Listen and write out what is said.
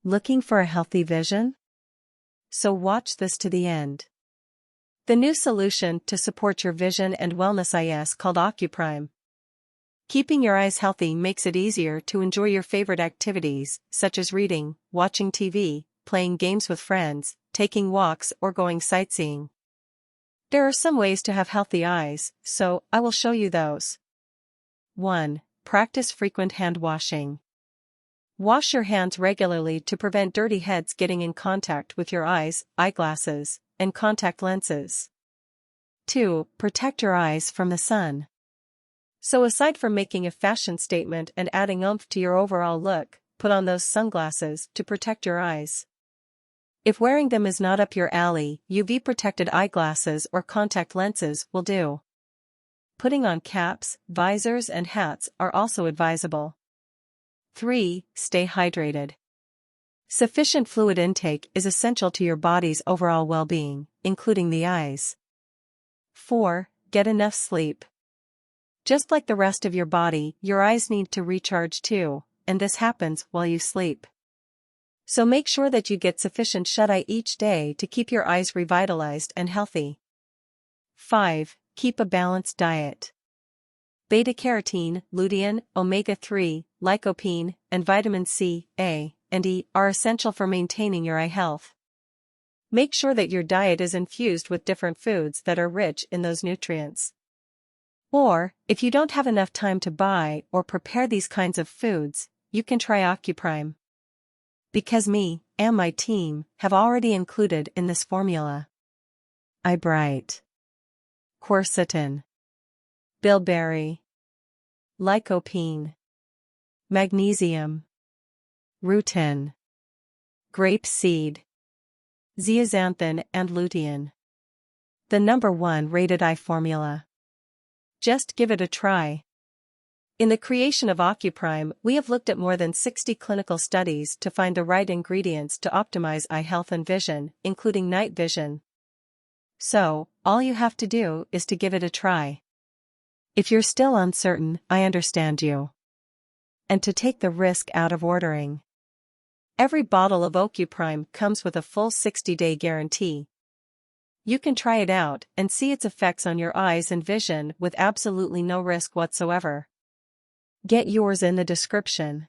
Looking for a healthy vision? So watch this to the end. The new solution to support your vision and wellness is called Ocuprime. Keeping your eyes healthy makes it easier to enjoy your favorite activities, such as reading, watching TV, playing games with friends, taking walks, or going sightseeing. There are some ways to have healthy eyes, so I will show you those. 1. Practice frequent hand washing. Wash your hands regularly to prevent dirty heads getting in contact with your eyes, eyeglasses, and contact lenses. 2. Protect your eyes from the sun. So aside from making a fashion statement and adding oomph to your overall look, put on those sunglasses to protect your eyes. If wearing them is not up your alley, UV-protected eyeglasses or contact lenses will do. Putting on caps, visors and hats are also advisable. 3. Stay hydrated. Sufficient fluid intake is essential to your body's overall well-being, including the eyes. 4. Get enough sleep. Just like the rest of your body, your eyes need to recharge too, and this happens while you sleep. So make sure that you get sufficient shut-eye each day to keep your eyes revitalized and healthy. 5. Keep a balanced diet. Beta-carotene, lutein, omega-3, lycopene, and vitamin C, A, and E are essential for maintaining your eye health. Make sure that your diet is infused with different foods that are rich in those nutrients. Or, if you don't have enough time to buy or prepare these kinds of foods, you can try Ocuprime. Because me and my team have already included in this formula: Eye Bright, quercetin, bilberry, lycopene, magnesium, rutin, grape seed, zeaxanthin and lutein. The #1 rated eye formula. Just give it a try. In the creation of Ocuprime, we have looked at more than 60 clinical studies to find the right ingredients to optimize eye health and vision, including night vision. So, all you have to do is to give it a try. If you're still uncertain, I understand you. And to take the risk out of ordering. Every bottle of Ocuprime comes with a full 60-day guarantee. You can try it out and see its effects on your eyes and vision with absolutely no risk whatsoever. Get yours in the description.